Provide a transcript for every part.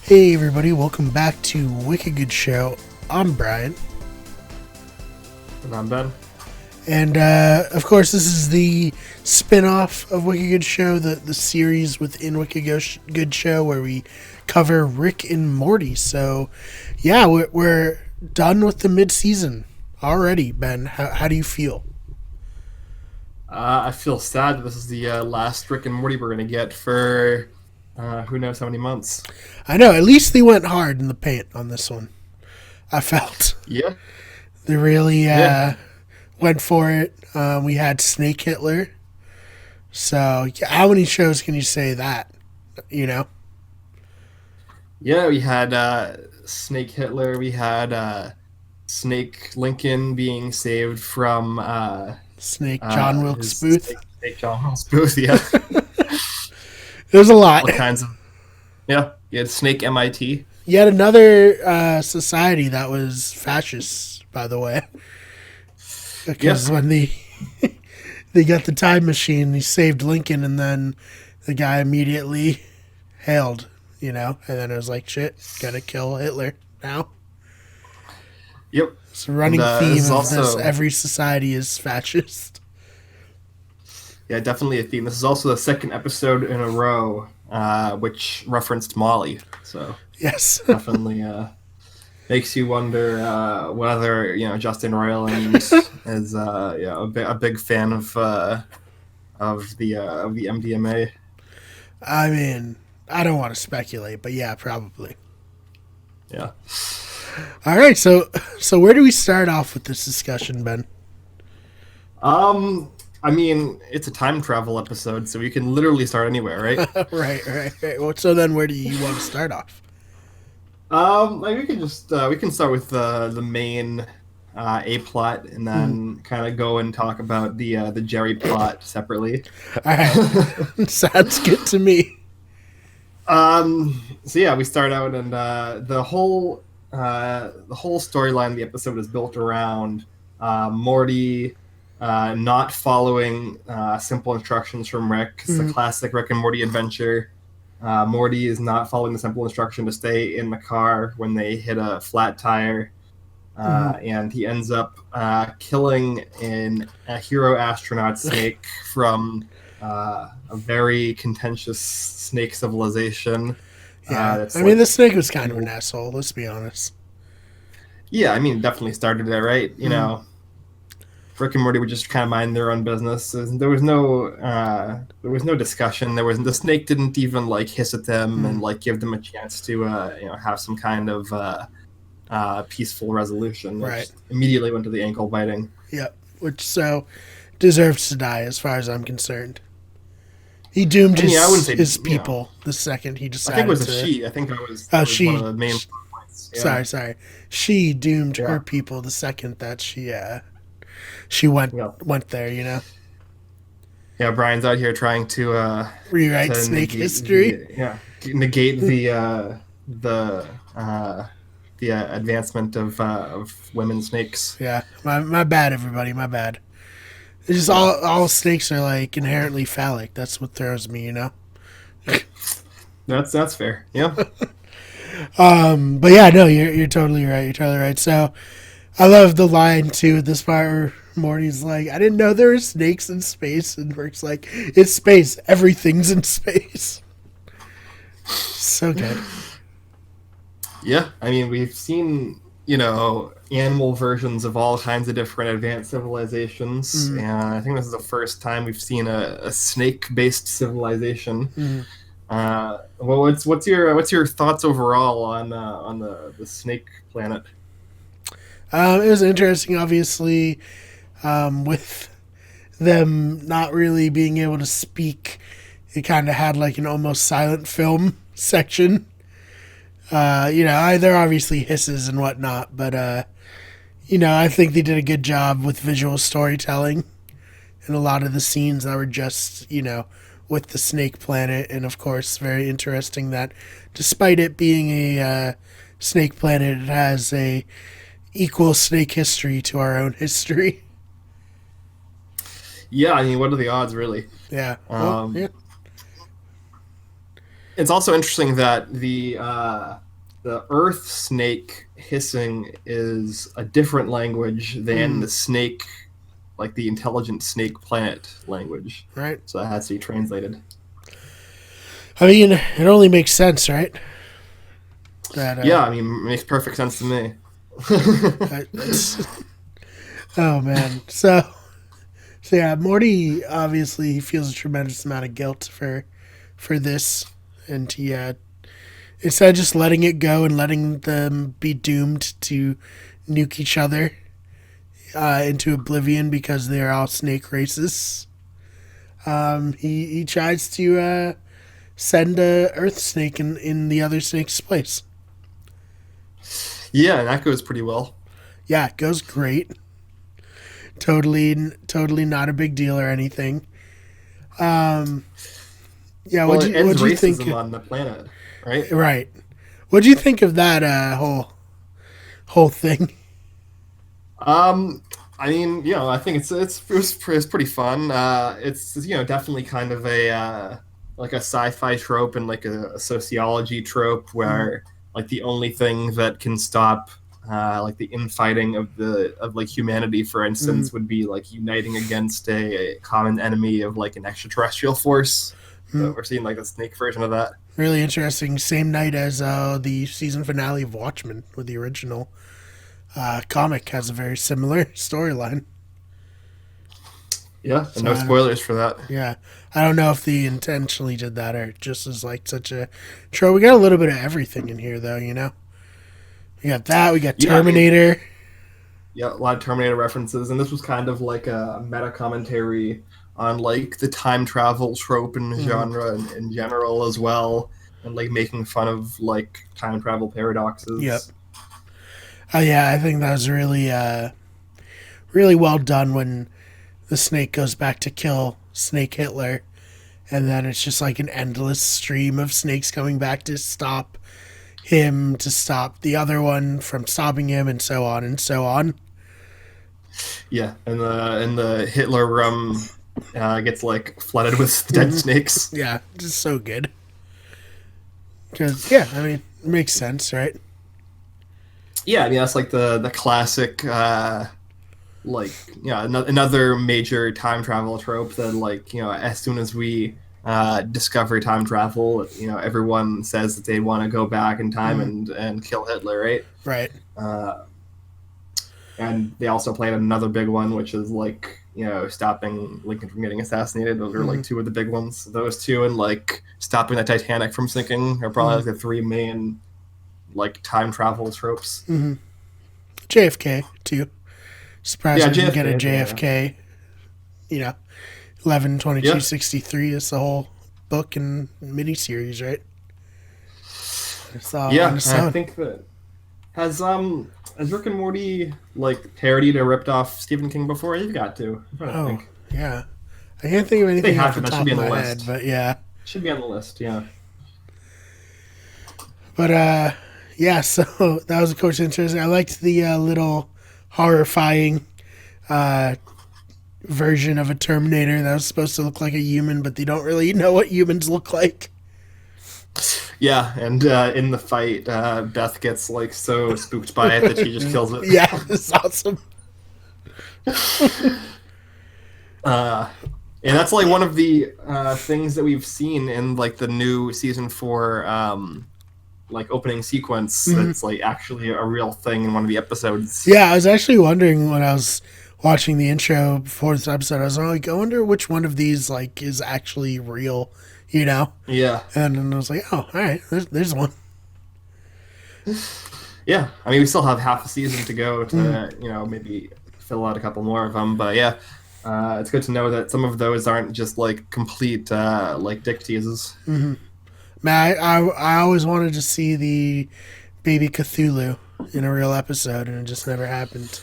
Hey everybody, welcome back to Wicked Good Show. I'm Brian. And I'm Ben. And of course this is the spin-off of Wicked Good Show, the series within Wicked Good Show where we cover Rick and Morty. So yeah, we're done with the mid-season already. Ben, how do you feel? I feel sad that this is the last Rick and Morty we're going to get for who knows how many months. I know, at least they went hard in the paint on this one. I felt. Yeah. They really went for it. We had Snake Hitler. So, how many shows can you say that? You know? Yeah, we had Snake Hitler. We had Snake Lincoln being saved from Snake John Wilkes Booth. Snake John Wilkes Booth, yeah. There's a lot. All kinds of. Yeah, you had Snake MIT. Yet another society that was fascist, by the way. Because when they got the time machine, he saved Lincoln, and then the guy immediately hailed, and then it was like, shit, gotta kill Hitler now. Yep. It's a running theme of this. Every society is fascist. Yeah, definitely a theme. This is also the second episode in a row which referenced Molly. So yes, definitely makes you wonder whether Justin Roiland is a big fan of the MDMA. I mean, I don't want to speculate, but yeah, probably. Yeah. All right, so where do we start off with this discussion, Ben? I mean, it's a time travel episode, so we can literally start anywhere, right? Right. Well, so then where do you want to start off? We can just we can start with the main A plot, and then kind of go and talk about the Jerry plot separately. All right, sounds good to me. So yeah, we start out, and the whole storyline of the episode is built around Morty not following simple instructions from Rick. It's the classic Rick and Morty adventure. Morty is not following the simple instruction to stay in the car when they hit a flat tire. And he ends up killing a hero astronaut snake from a very contentious snake civilization. Yeah, the snake was kind of an asshole, let's be honest. Yeah, I mean, definitely started there, right? Rick and Morty would just kind of mind their own business. There was no discussion. The snake didn't even hiss at them and give them a chance to have some kind of peaceful resolution. Right. Immediately went to the ankle biting. Yep. Which deserves to die as far as I'm concerned. He doomed his people the second he decided. I think it was a she. I think that was she. One of the main points. Yeah. Sorry. She doomed her people the second that she went there, Yeah, Brian's out here trying to rewrite snake history. Negate the advancement of women snakes. Yeah, my bad, everybody, my bad. It's just all snakes are inherently phallic. That's what throws me, That's fair. Yeah. But yeah, no, you're totally right. You're totally right. So I love the line too at this part where Morty's like, I didn't know there were snakes in space, and Rick's like, it's space. Everything's in space. So good. Yeah, I mean, we've seen, animal versions of all kinds of different advanced civilizations, and I think this is the first time we've seen a snake-based civilization. What's your thoughts overall on the snake planet? It was interesting, obviously, with them not really being able to speak. It kind of had an almost silent film section. There are obviously hisses and whatnot, but I think they did a good job with visual storytelling in a lot of the scenes that were just, with the snake planet. And of course, very interesting that despite it being a snake planet, it has a equal snake history to our own history. Yeah, I mean, what are the odds, really? Yeah. Yeah, It's also interesting that the earth snake hissing is a different language than the snake, like the intelligent snake planet language. Right. So that has to be translated. I mean, it only makes sense, right? That, yeah, I mean, it makes perfect sense to me. Oh, man. So yeah, Morty obviously feels a tremendous amount of guilt for this. And he, instead of just letting it go and letting them be doomed to nuke each other into oblivion because they're all snake races, he tries to send a earth snake in the other snake's place. Yeah, and that goes pretty well. Yeah, it goes great. Totally not a big deal or anything. Yeah, well, what'd you think on the planet, right? Right. What'd you think of that whole thing? I mean, I think it was pretty fun. It's definitely kind of a like a sci-fi trope and like a sociology trope where like the only thing that can stop like the infighting of like humanity, for instance, would be like uniting against a common enemy of like an extraterrestrial force. So we're seeing like a snake version of that. Really interesting. Same night as the season finale of Watchmen, with the original comic has a very similar storyline. Yeah, and no spoilers for that. Yeah, I don't know if they intentionally did that or just as like such a trope. We got a little bit of everything in here, though. We got that. We got Terminator. Yeah, a lot of Terminator references, and this was kind of like a meta commentary on like the time travel trope and genre in general as well, and like making fun of like time travel paradoxes. Yep. Oh yeah, I think that was really really well done when the snake goes back to kill Snake Hitler, and then it's just like an endless stream of snakes coming back to stop him, to stop the other one from stopping him, and so on and so on. Yeah, and the Hitler room gets like flooded with dead snakes. Yeah, just so good. Because I mean, it makes sense, right? Yeah, I mean that's like the classic another major time travel trope that like as soon as we discover time travel, everyone says that they want to go back in time and kill Hitler, right? Right. And they also played another big one, which is like stopping Lincoln from getting assassinated. Those are like two of the big ones. Those two and like stopping the Titanic from sinking are probably like the three main like time travel tropes. JFK too. Surprised we didn't get a JFK. 11/22/63 is the whole book and miniseries, right? I think that has Rick and Morty like parodied or ripped off Stephen King before? You've got to. Yeah. I can't think of anything off the that top should be of on the my list. head, but yeah. Should be on the list, yeah. But yeah, so that was of course interesting. I liked the little horrifying version of a Terminator that was supposed to look like a human, but they don't really know what humans look like. Yeah, and in the fight, Beth gets like so spooked by it that she just kills it. Yeah, it's awesome. And that's like one of the things that we've seen in like the new season 4 like opening sequence that's like actually a real thing in one of the episodes. Yeah, I was actually wondering when I was watching the intro before this episode, I was like, I wonder which one of these like is actually real, Yeah. And then I was like, oh, all right, there's one. Yeah, I mean, we still have half a season to go to maybe fill out a couple more of them, but yeah, it's good to know that some of those aren't just like complete like dick teases. Man, I always wanted to see the baby Cthulhu in a real episode, and it just never happened.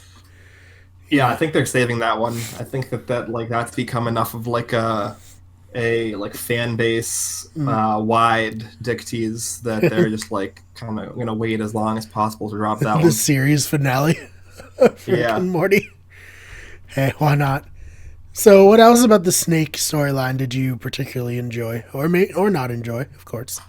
Yeah, I think they're saving that one. I think that like that's become enough of like a like fan base wide dick tease that they're just like kind of gonna wait as long as possible to drop that one. The series finale of Rick and Morty. Hey, why not? So, what else about the snake storyline did you particularly enjoy, or not enjoy? Of course.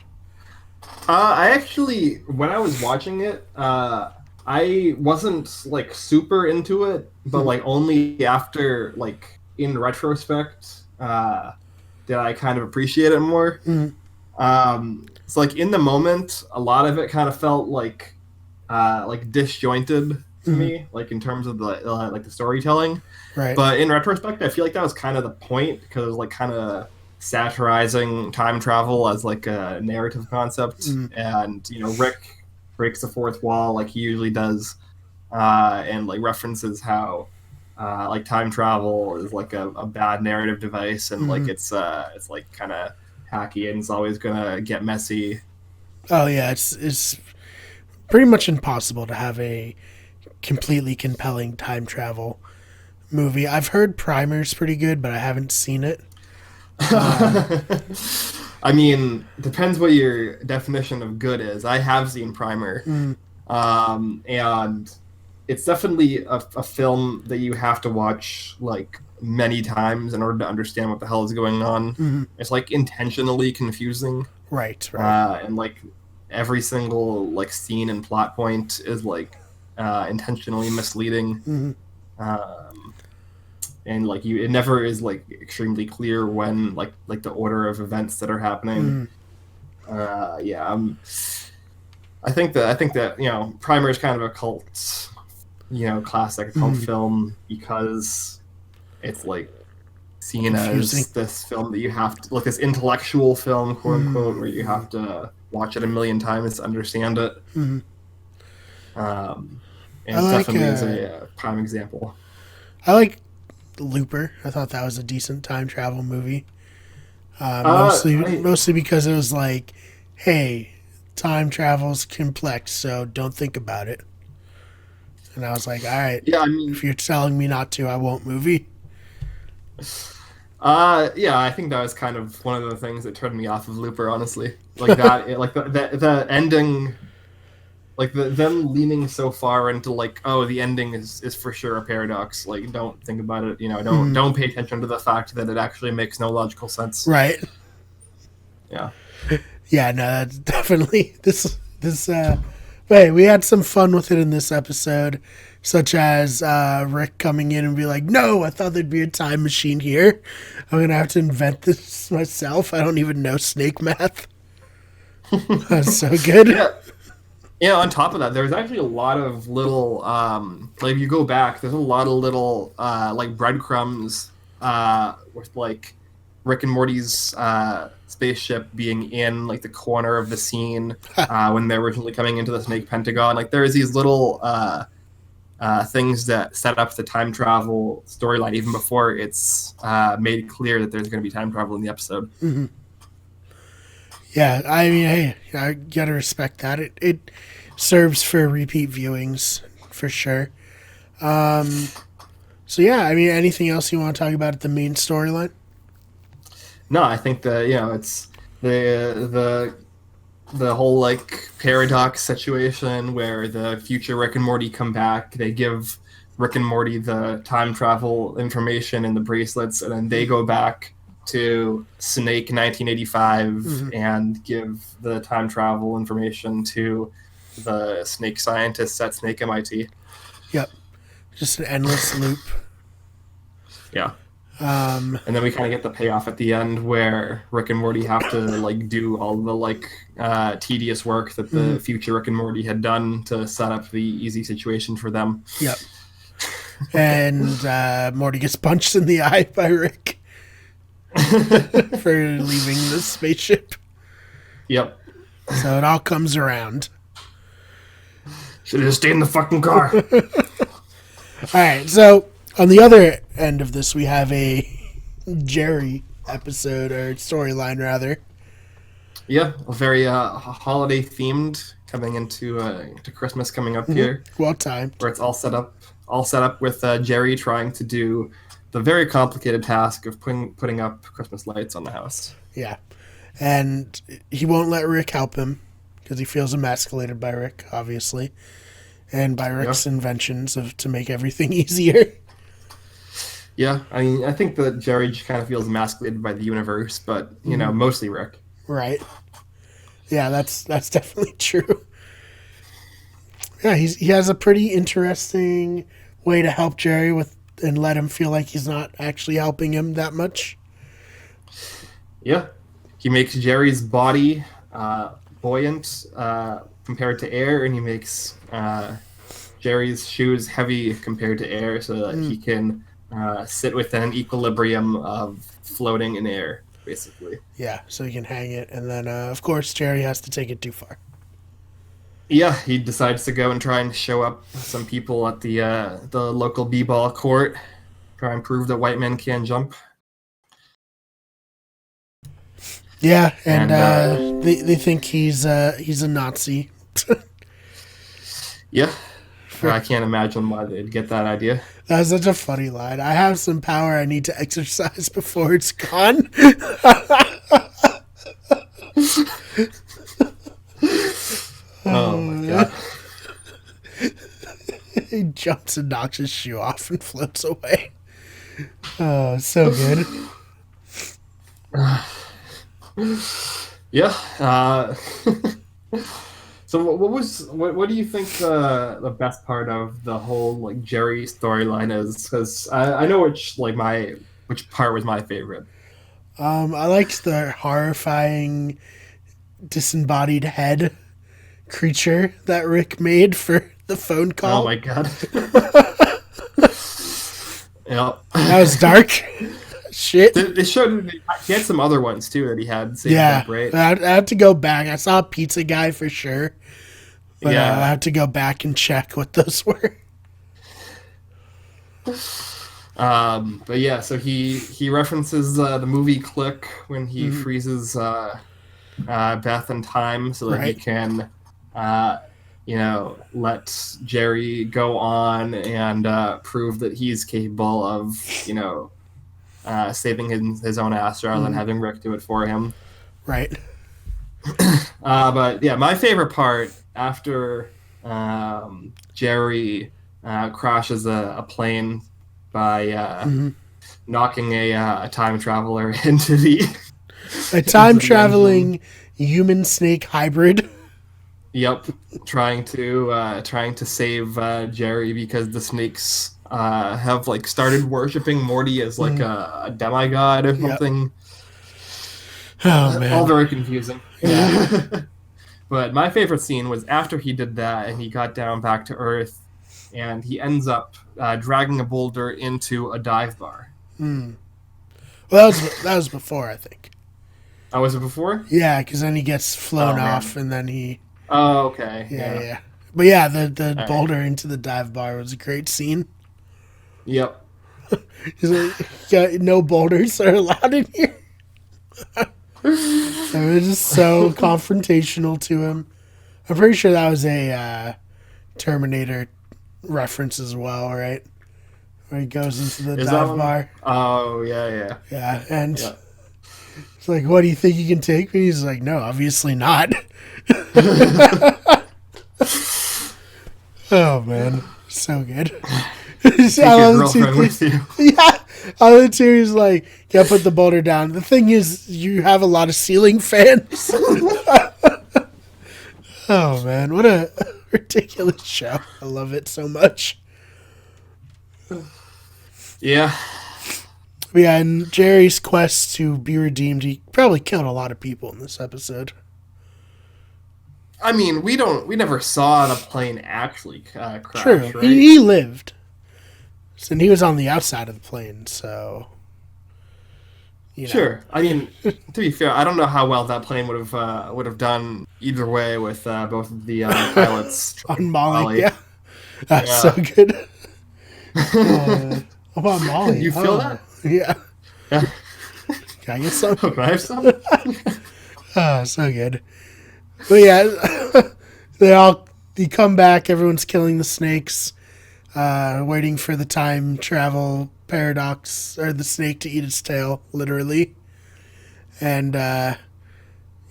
I actually, when I was watching it, I wasn't like super into it, but like only after like in retrospect, did I kind of appreciate it more. Mm, So like in the moment, a lot of it kind of felt like disjointed to mm, me, like in terms of the like the storytelling. right. But in retrospect, I feel like that was kind of the point because it was like kind of satirizing time travel as like a narrative concept, Mm, and Rick breaks the fourth wall like he usually does, and like references how like time travel is like a bad narrative device, and like mm. it's like kind of hacky and it's always gonna get messy. Oh yeah, it's pretty much impossible to have a completely compelling time travel movie. I've heard Primer's pretty good, but I haven't seen it. I mean, depends what your definition of good is. I have seen Primer, Mm, and it's definitely a film that you have to watch like many times in order to understand what the hell is going on. mm, It's like intentionally confusing, right, right. and like every single like scene and plot point is like intentionally misleading. Mm, Um, and like it never is like extremely clear when like the order of events that are happening. mm, Yeah, I think that Primer is kind of a cult, classic cult mm. film because it's like seen Confusing. as this film that you have to like this intellectual film, quote unquote, where you Mm, have to watch it a million times to understand it. mm. Um, I and it like definitely is a prime example. I like Looper. I thought that was a decent time travel movie. I Mostly because it was like, hey, time travel's complex, so don't think about it. And I was like, all right, Yeah, I if mean, you're telling me not to, I won't movie. yeah, I think that was kind of one of the things that turned me off of Looper, honestly. Like that, like the ending, like them leaning so far into like, oh, the ending is for sure a paradox. Like, don't think about it. Don't Mhm. don't pay attention to the fact that it actually makes no logical sense. Right. Yeah. Yeah, no, that's definitely this but hey, we had some fun with it in this episode, such as Rick coming in and be like, no, I thought there'd be a time machine here. I'm gonna have to invent this myself. I don't even know snake math. That's so good. Yeah. Yeah, on top of that, there's actually a lot of little like if you go back, there's a lot of little like breadcrumbs with like Rick and Morty's spaceship being in like the corner of the scene when they're originally coming into the Snake Pentagon. Like there's these little things that set up the time travel storyline even before it's made clear that there's going to be time travel in the episode. Mhm. Yeah, I mean, hey, I gotta respect that. It serves for repeat viewings for sure. Um, so yeah, I mean, anything else you want to talk about at the main storyline? No, I think that it's the whole like paradox situation where the future Rick and Morty come back. They give Rick and Morty the time travel information and the bracelets, and then they go back to Snake 1985 Mm-hmm. and give the time travel information to the Snake scientists at Snake MIT. Yep, just an endless loop. Yeah. Um, And then we kind of get the payoff at the end where Rick and Morty have to like do all the like tedious work that the mm, future Rick and Morty had done to set up the easy situation for them. yep, and Morty gets punched in the eye by Rick for leaving the spaceship. Yep. So it all comes around. Should have just stayed in the fucking car. All right, so on the other end of this, we have a Jerry episode or storyline rather. Yeah, a very holiday themed coming into to Christmas coming up Mm-hmm. here, Well timed. where it's all set up with Jerry trying to do the very complicated task of putting up Christmas lights on the house. Yeah, and he won't let Rick help him because he feels emasculated by Rick, obviously, and by Yeah. Rick's inventions to make everything easier. Yeah, I mean, I think that Jerry just kind of feels emasculated by the universe, but Mm-hmm. mostly Rick. Right. Yeah, that's definitely true. Yeah, he has a pretty interesting way to help Jerry with and let him feel like he's not actually helping him that much. Yeah, he makes Jerry's body buoyant compared to air, and he makes Jerry's shoes heavy compared to air, so that he can sit within an equilibrium of floating in air, basically. Yeah, so he can hang it, and then of course Jerry has to take it too far. Yeah, he decides to go and try and show up some people at the local b-ball court, try and prove that white men can jump. Yeah, and they think he's a Nazi. Yeah, I can't imagine why they'd get that idea. That's such a funny line. I have some power I need to exercise before it's gone. Oh my god. He jumps and knocks his shoe off and floats away. Oh, so good. Yeah. So what do you think the best part of the whole like Jerry storyline is? Because I know which part was my favorite. I liked the horrifying disembodied head creature that Rick made for the phone call. Oh my god. Yeah. That was dark. Shit. They showed he had some other ones too that he had saved Yeah, up, right? I have to go back. I saw a pizza guy for sure, but Yeah. I have to go back and check what those were. But yeah, so he references the movie Click when he freezes Beth in time so that he Right. can let Jerry go on and prove that he's capable of saving his own ass rather than having Rick do it for him. Right. But yeah, my favorite part after Jerry crashes a plane by knocking a time traveler into the A time traveling human snake hybrid. Yep, trying to save Jerry because the snakes have like started worshiping Morty as like a demigod or something. Oh man. All very confusing. Yeah. But my favorite scene was after he did that and he got down back to Earth, and he ends up dragging a boulder into a dive bar. Well, that was before, I think. Oh, was it before? Yeah, because then he gets flown Oh, off, and then he. Oh, okay. Yeah. But yeah, the All boulder into the dive bar was a great scene. Yep. He's like, yeah, no boulders are allowed in here. It was just so confrontational to him. I'm pretty sure that was a Terminator reference as well, right? Where he goes into the dive bar. Oh, yeah. Yeah, and it's like, what do you think you can take me? He's like, no, obviously not. Oh, man. So good. Take your girlfriend with you. Yeah. Other two is like, yeah, put the boulder down. The thing is, you have a lot of ceiling fans. Oh, man. What a ridiculous show. I love it so much. Yeah. Yeah, and Jerry's quest to be redeemed, he probably killed a lot of people in this episode. I mean, we never saw the plane actually crash. True. Right? He lived. And he was on the outside of the plane, so. Sure. I mean, to be fair, I don't know how well that plane would have done either way with both of the pilots on Molly. Yeah. That's so good. How about Molly? You feel that? Yeah. Can I get some? Can I have some? Oh, so good. But yeah, they come back. Everyone's killing the snakes, waiting for the time travel paradox, or the snake to eat its tail, literally. And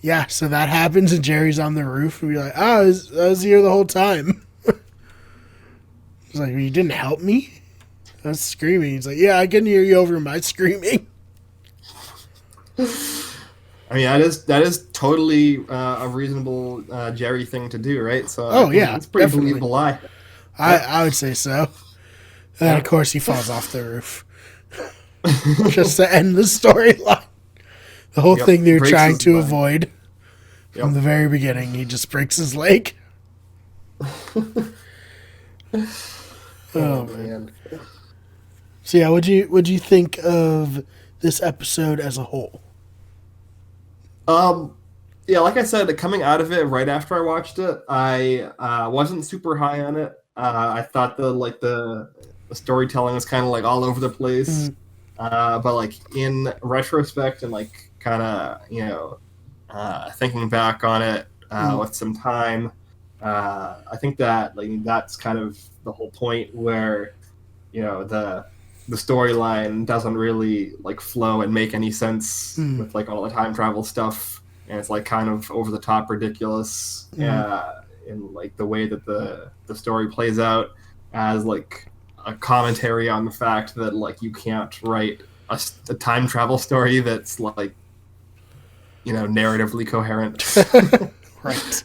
yeah, so that happens, and Jerry's on the roof, and we're like, I was here the whole time. He's like, well, you didn't help me? I was screaming. He's like, yeah, I can hear you over my screaming. I mean, that is totally a reasonable Jerry thing to do, right? So I Oh think yeah, it's a pretty definitely. believable lie. I Yep. I would say so. And then of Yep. course he falls off the roof just to end the storyline. The whole Yep. thing they were Breaks trying his to leg. avoid from Yep. the very beginning. He just breaks his leg. Oh Oh man. man. So yeah, would you think of this episode as a whole? Um, yeah, like I said, coming out of it right after I watched it, I wasn't super high on it. I thought the storytelling was kind of like all over the place. Mm, But like in retrospect and like kind of thinking back on it mm, with some time, I think that like that's kind of the whole point where the storyline doesn't really like flow and make any sense mm, with like all the time travel stuff, and it's like kind of over the top ridiculous mm. in like the way that the story plays out as like a commentary on the fact that like you can't write a time travel story that's like narratively coherent. Right.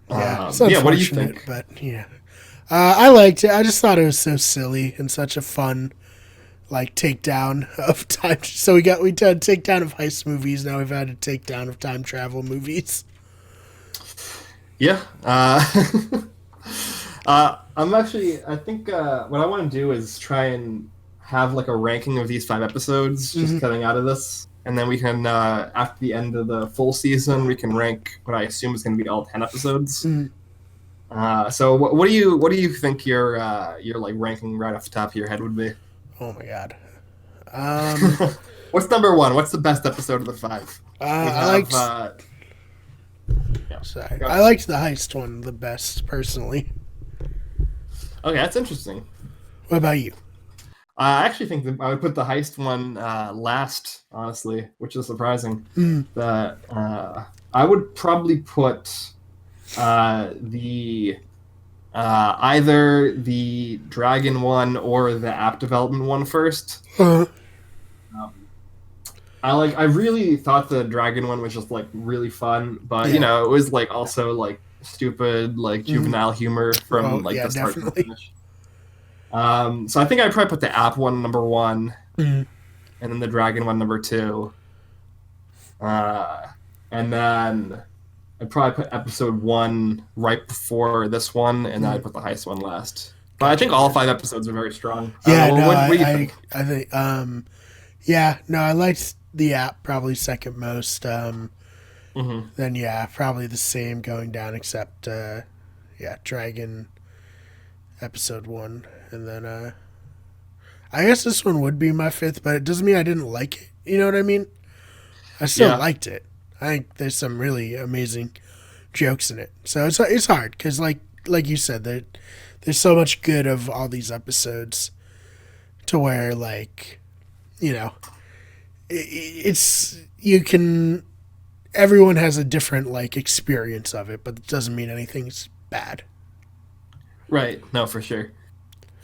Yeah, it's Yeah, what do you unfortunate, think? but yeah. I liked it. I just thought it was so silly and such a fun like takedown of time. So we did takedown of heist movies. Now we've had a takedown of time travel movies. Yeah. I'm actually. I think what I want to do is try and have like a ranking of these 5 episodes, just Hmm. coming out of this, and then we can, after the end of the full season, we can rank what I assume is going to be all 10 episodes. Mm. So what do you think your like ranking right off the top of your head would be? Oh my god. Um, What's number one? What's the best episode of the 5? We I have. liked. Yeah. Sorry, Go I ahead. liked the heist one the best personally. Okay, that's interesting. What about you? I actually think that I would put the heist one last, honestly, which is surprising. Mm. That I would probably put the either the dragon one or the app development one first. Uh, Um, I really thought the dragon one was just like really fun, but yeah. it was like also like stupid, like Mm. juvenile humor Oh from like yeah, the start to the definitely. finish. So I think I'd probably put the app one number one, Mm. and then the dragon one number two, uh, and then I'd probably put episode one right before this one, and then I'd Mm. put the heist one last. But I Gotcha, think all gotcha. 5 episodes are very strong. I don't Yeah, know. no, What do you think? I think yeah, no, I liked the app probably second most. Hmm. Then yeah, probably the same going down except yeah, Dragon episode 1 and then I guess this one would be my fifth, but it doesn't mean I didn't like it. You know what I mean? I still Yeah. liked it. I think there's some really amazing jokes in it. So it's hard cuz like you said there's so much good of all these episodes to where like, you know, it's you can everyone has a different like experience of it, but it doesn't mean anything's bad. Right. No, for sure.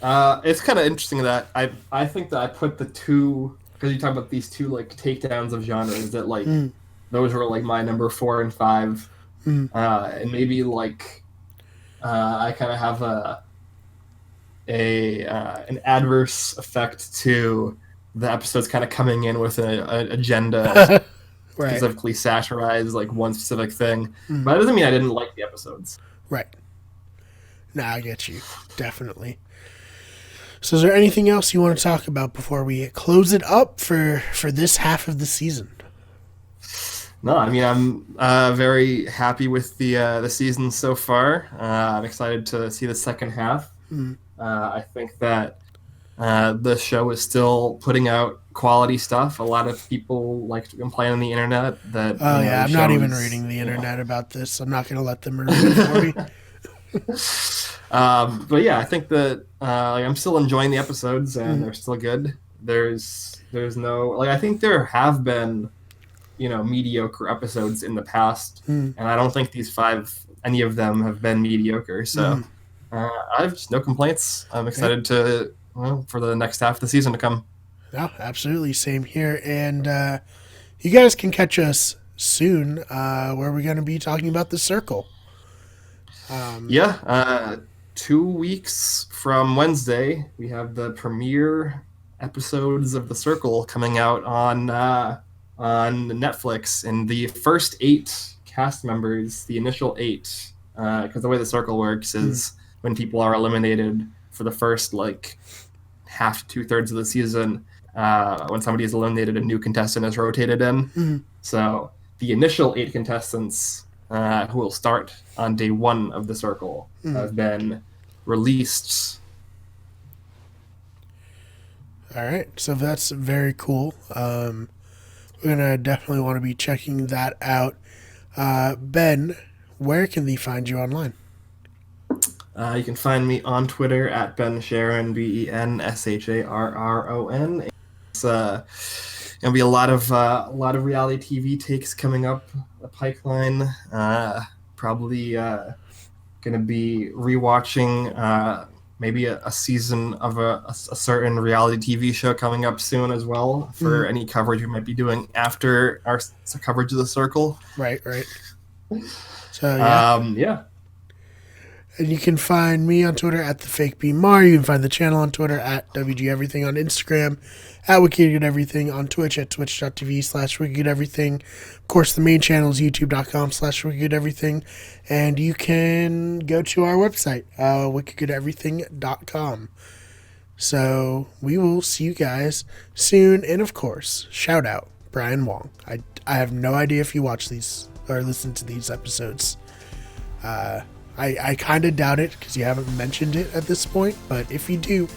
It's kind of interesting that I think that I put the two, because you talk about these two like takedowns of genres, that like Mm, those were like my number 4 and 5, mm, and maybe like I kind of have a an adverse effect to the episodes kind of coming in with an agenda, right. specifically satirize like one specific thing, but Mm, that doesn't mean I didn't like the episodes. right. Nah, I get you. Definitely. So is there anything else you want to talk about before we close it up for this half of the season? No, I mean I'm very happy with the season so far. I'm excited to see the second half. Mm. I think that the show is still putting out quality stuff. A lot of people like to complain on the internet that Oh yeah, the I'm not show even is reading the internet about this. I'm not going to let them ruin it for me. but yeah, I think that like, I'm still enjoying the episodes and Mm, they're still good. There's no like I think there have been mediocre episodes in the past, mm, and I don't think these 5 any of them have been mediocre. So mm. I have just no complaints. I'm Yep. excited to for the next half of the season to come. No, absolutely. Same here. And you guys can catch us soon, where we're going to be talking about The Circle. 2 weeks from Wednesday, we have the premiere episodes of The Circle coming out on Netflix, and the first 8 cast members, the initial 8, because the way The Circle works is when people are eliminated for the first half to 2/3 of the season, when somebody is eliminated, a new contestant is rotated in. So the initial 8 contestants, who will start on day 1 of The Circle, have been released. All right, so that's very cool. We're gonna definitely want to be checking that out. Ben, where can they find you online? You can find me on Twitter at Ben Sharon, BenSharron. It's gonna be a lot of reality TV takes coming up the pipeline. Probably gonna be rewatching maybe a season of a certain reality TV show coming up soon as well, for any coverage we might be doing after our coverage of The Circle. Right. So yeah. Yeah. And you can find me on Twitter at TheFakeBMar. You can find the channel on Twitter at WGEverything, on Instagram at WickedEverything, on Twitch at twitch.tv/WickedEverything. Of course, the main channel is youtube.com/WickedEverything. And you can go to our website, wickedeverything.com. So we will see you guys soon. And of course, shout out Brian Wong. I have no idea if you watch these or listen to these episodes. I kind of doubt it because you haven't mentioned it at this point, but if you do,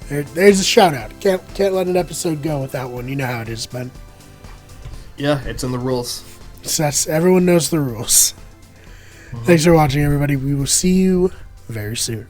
there's a shout out. Can't let an episode go without one. You know how it is, Ben. Yeah, it's in the rules. So everyone knows the rules. Thanks for watching, everybody. We will see you very soon.